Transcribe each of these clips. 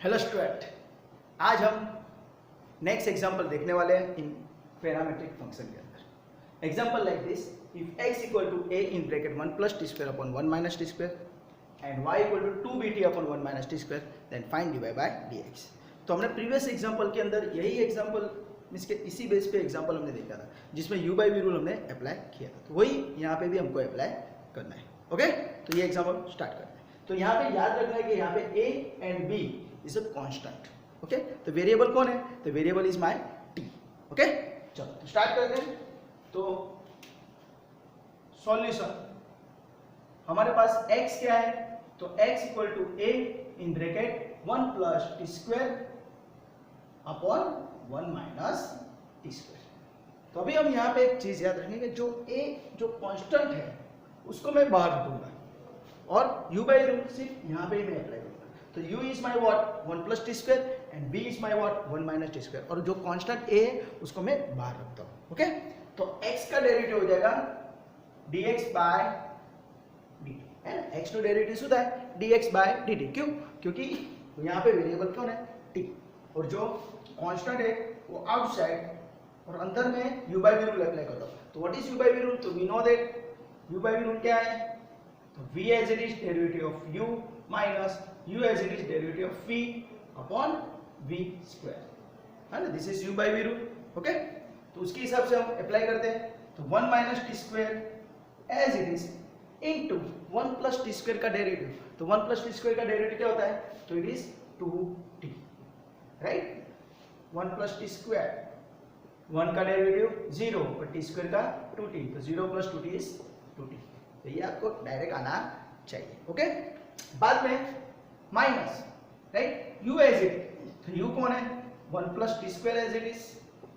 Hello student, आज हम next example देखने वाले हैं इन पैरामीट्रिक फंक्शन के अंदर। Example like this, if x equal to a in bracket 1 plus t square upon 1 minus t square and y equal to 2bt upon 1 minus t square, then find dy by dx। तो हमने previous example के अंदर यही example means के इसी base पे example हमने देखा था जिसमें u बाई v रूल हमने अप्लाई किया था, तो वही यहाँ पे भी हमको अप्लाई करना है। ओके, तो ये एग्जांपल स्टार्ट करते हैं। तो यहाँ पे याद रखना है कि यहाँ पे a and b is a constant. Okay, तो वेरिएबल कौन है? तो variable is my t। Okay, चलो तो स्टार्ट करते हैं। तो सॉल्यूशन हमारे पास x क्या है? तो x equal to a in bracket 1 plus t square upon 1 minus t square. तो अभी हम यहाँ पे एक चीज याद रखेंगे, जो a जो कांस्टेंट है उसको मैं बाहर रखूंगा और u बाई रूट सिर्फ यहाँ पे ही मैं अप्लाई करूंगा। तो u is my what 1 plus t square and b is my what 1 minus t square, और जो कांस्टेंट a है उसको मैं बाहर रखता हूँ। ओके, तो x का डेरिवेटिव हो जाएगा dx बाय dt है ना। x नो डेरिवेटिव शुद्ध है dx बाय dt। क्यों? क्योंकि यहाँ पे वेरिएबल कौन है? t, और जो कांस्टेंट है वो आउटसाइड और अंदर में u by v rule apply करता हूँ। तो what is u by v rule? तो we know that u by v rule क्या है? तो v as it is derivative of u minus u as it is derivative of v upon v square, है ना। This is u by v rule. Okay, तो उसके हिसाब से हम अप्लाई करते हैं। तो 1 minus t square as it is into 1 plus t square का डेरिवेटिव। तो 1 प्लस टी स्क्वायर का डेरिवेटिव क्या होता है? तो it is 2t, right. 1 plus t square, 1 का डेरिवेटिव 0 और टी स्क्वायर का 2t, तो 0 प्लस 2t इज 2t। तो ये आपको डायरेक्ट आना चाहिए। ओके, बाद में minus, right, u as it, तो u कौन है? 1 plus t square as it is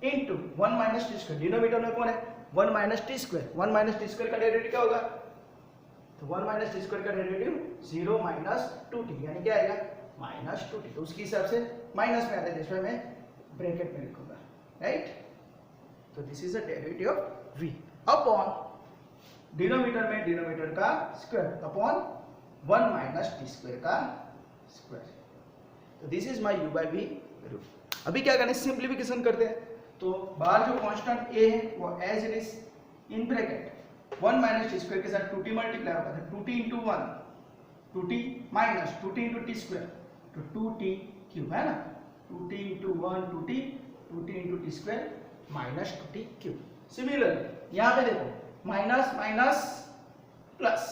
into 1 minus t square. Denominator में कौन है? 1 minus t square. 1 minus t square का डेरिवेटिव क्या होगा? तो 1 माइनस टी स्क्वायर का डेरिवेटिव 0 माइनस 2t, यानी क्या आएगा? Minus 2t। तो उसके हिसाब से माइनस में आता है, जिसमें मैं ब्रैकेट में लिखूंगा, राइट। तो this is the derivative of v upon denominator में डिनोमिनेटर का square upon 1 minus t square का स्क्वायर। तो this is my u by v rule. अभी क्या करना है? सिंप्लीफिकेशन करते हैं। तो बाहर जो कांस्टेंट a है वो as it is in bracket 1 minus t square के साथ 2t मल्टीप्लाई होगा, तो 2t into 1 2t minus 2t into t square, तो 2t क्यूब, है ना। 2t into 1 2t, 2t into t square minus 2t cube. Similarly यहाँ पे देखो, माइनस माइनस प्लस,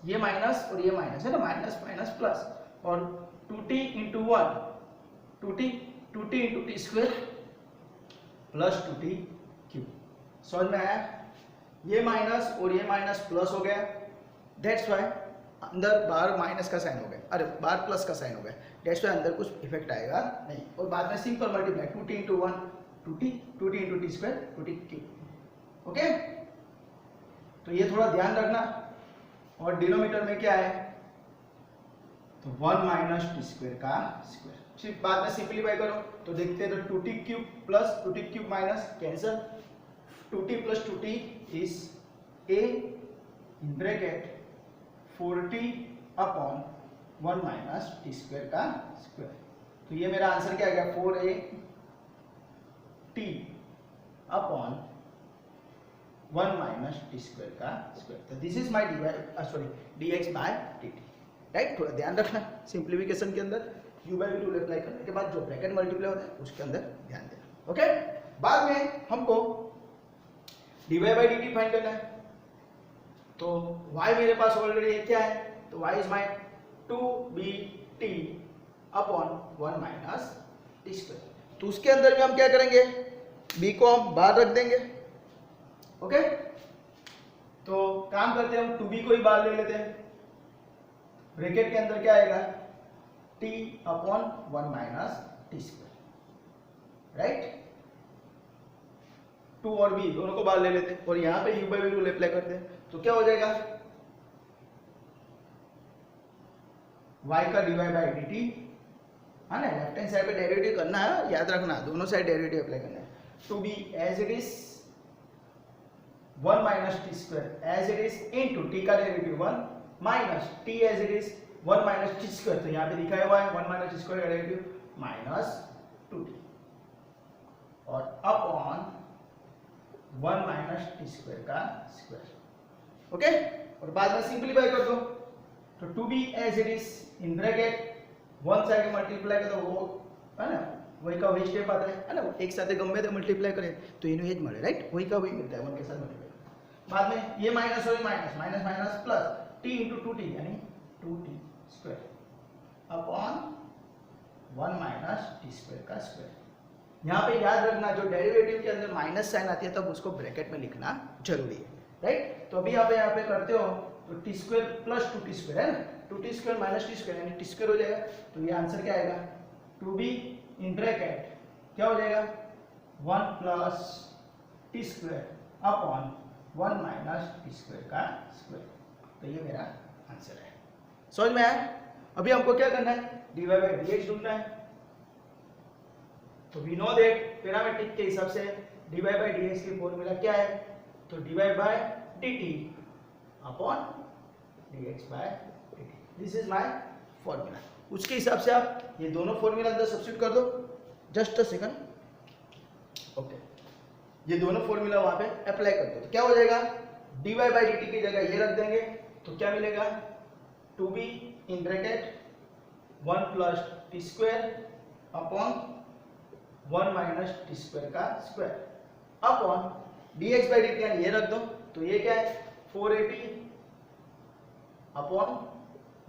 ये माइनस और ये माइनस, है ना, माइनस माइनस प्लस, और 2t into 1 2t, 2t into t square plus 2t cube. समझ में आया? ये माइनस और ये माइनस प्लस हो गया, दैट्स वाई अंदर बाहर माइनस का साइन हो गया, अरे बाहर प्लस का साइन हो गया, दैट्स वाई अंदर कुछ इफेक्ट आएगा नहीं। और बाद में simple multiply 2t into 1 2t, 2t into t square 2t cube. Okay, तो ये थोड़ा ध्यान रखना। और डिनोमिनेटर में क्या है? तो 1 माइनस टी स्क्वायर का स्क्वायर। सिर्फ बाद में सिंपलीफाई करो तो देखते हैं, तो 2t cube plus 2t cube minus cancel, 2t plus 2t is a in bracket 4t upon 1 minus t square का स्क्वायर। तो ये मेरा आंसर क्या आ गया? 4at upon 1 minus t square का स्क्वायर। तो this is my dx by dt, right. थोड़ा ध्यान रखना सिंप्लीफिकेशन के अंदर u by v rule apply करने के बाद जो ब्रैकेट मल्टीप्लाई होता है उसके अंदर ध्यान देना। ओके, बाद में हमको dy बाई dt फाइंड करना है। तो y मेरे पास ऑलरेडी क्या है? तो y is my 2bt upon 1 minus t square. तो उसके अंदर भी हम क्या करेंगे? b को हम बाहर रख देंगे। ओके, तो काम करते हैं, हम 2b को ही बाहर ले लेते हैं। ब्रैकेट के अंदर क्या आएगा? t upon 1 minus t square, right. 2 और b दोनों को बाहर ले लेते हैं और यहाँ पे u by v rule apply करते हैं। तो क्या हो जाएगा? y का dy बाई dt, है ना। लेफ्ट हैंड साइड पे डेरिवेटिव करना है, याद रखना, दोनों साइड डेरिवेटिव अप्लाई करना है। 2b as it is 1 minus t square as it is into t का derivative 1 minus t as it is 1 minus t square, तो यहाँ पे दिखाया हुआ है 1 माइनस टी स्क्वायर का डेरिवेटिव माइनस 2t और अपॉन 1 माइनस टी स्क्वायर का स्क्वायर। ओके, और बाद में सिंपलीफाई कर दो तो 2b as it is in bracket 1 से आगे मल्टीप्लाई कर दो, वो है ना वही का वही स्टेप आता है ना, एक साथ गम्मे तो मल्टीप्लाई करें तो इन्हें एज मिले, राइट, वही का वही मिलता है 1 के साथ मल्टीप्लाई। बाद में ये माइनस और minus minus minus plus t into 2t यानी 2t square upon 1 minus t square का स्क्वायर। यहाँ पे याद रखना जो डेरिवेटिव के अंदर माइनस साइन आती है तब उसको ब्रैकेट में लिखना जरूरी है, राइट। तो अभी आप यहाँ पे करते हो तो T square plus 2t square है ना, 2t square minus t square यानी टी स्क्वायर हो जाएगा, तो ये आंसर क्या आएगा 2b इन ब्रैकेट क्या हो जाएगा 1 plus t square upon 1 minus t square का स्क्वायर। तो ये मेरा आंसर है, समझ में आया। अभी हमको क्या करना है, dy बाई dx ढूंढना है। तो वी नो दैट पैरामीट्रिक के हिसाब से dy बाई dx की फॉर्मूला क्या है, तो dy by dt upon dx by dt, this is my formula. उसके हिसाब से आप ये दोनों फॉर्मूला अंदर सब्स्टिट्यूट कर दो, जस्ट अ सेकंड। ओके, ये दोनों फॉर्मूला वहां पे अप्लाई कर दो, तो क्या हो जाएगा dy बाई dt की जगह ये रख देंगे तो क्या मिलेगा 2b in bracket 1 plus t square upon 1 minus t square का square upon dx by dt यानी ये रख दो, तो ये क्या है 480 अपॉन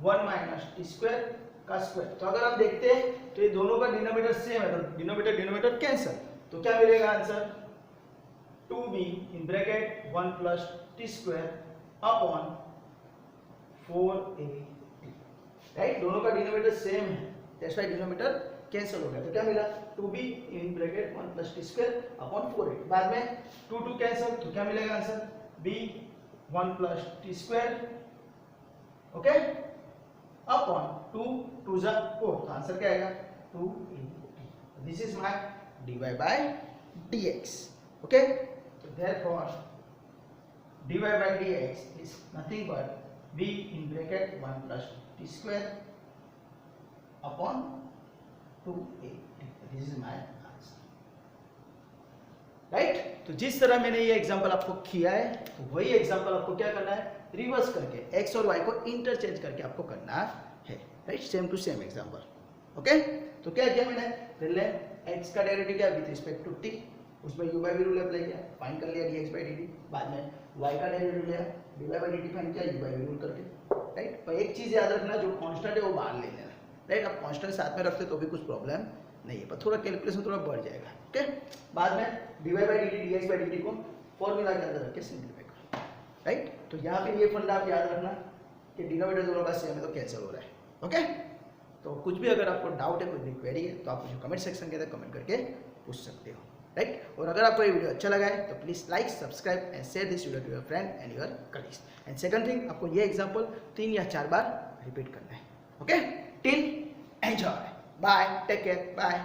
1 माइनस टी स्क्वायर का स्क्वायर। तो अगर हम देखते हैं तो ये दोनों का डिनोमिनेटर सेम है, तो डिनोमिनेटर कैंसिल, तो क्या मिलेगा answer 2b in bracket 1 plus t square upon 4a, right, दोनों का डिनोमिनेटर सेम है, दैट्स व्हाई डिनोमिनेटर कैंसिल हो गया, तो क्या मिला 2b in bracket 1 plus t square upon 4a। बाद में 2 कैंसिल, तो क्या मिलेगा answer b 1 plus t square, okay, upon 2 2 जा 4, तो आंसर क्या आएगा 2a। This is my dy by dx, okay. So therefore dy by dx is nothing but b in bracket 1 plus t square upon 2a. This is my answer, right? तो जिस तरह मैंने ये एग्जांपल आपको किया है तो वही एग्जांपल आपको क्या करना है, रिवर्स करके x और y को इंटरचेंज करके आपको करना है, right, same to same example, okay. तो क्या किया मैंने, पहले x का डेरिवेटिव क्या विद रिस्पेक्ट टू t, उसमें u by v rule apply किया, फाइंड कर लिया dx बाई dt, बाद में y का डेरिवेटिव लिया dy बाई dt फाइंड किया u बाई v रूल करके, राइट। पर एक चीज याद रखना, जो कांस्टेंट है वो बाहर ले लेना, राइट। आप कांस्टेंट साथ में रखते तो भी कुछ प्रॉब्लम नहीं है, पर थोड़ा कैलकुलेशन थोड़ा बढ़ जाएगा, ओके। बाद में dy by dt dx by dt को फॉर्मूला के अंदर रख के सिंपलीफाई करो, राइट। तो यहाँ पे ये फंडा आप याद रखना कि डिनोमिनेटर दोनों का सेम है तो कैंसिल हो रहा है, ओके। तो कुछ भी अगर आपको डाउट है, कोई भी क्वेरी है तो आप मुझे कमेंट सेक्शन के अंदर कमेंट करके पूछ सकते हो, राइट। और अगर आपको ये वीडियो अच्छा लगा है तो please like, subscribe and share this video to your friend and your colleagues. And second thing, आपको ये एग्जांपल 3 या 4 बार रिपीट करना है, okay. Till enjoy, bye, take care, bye.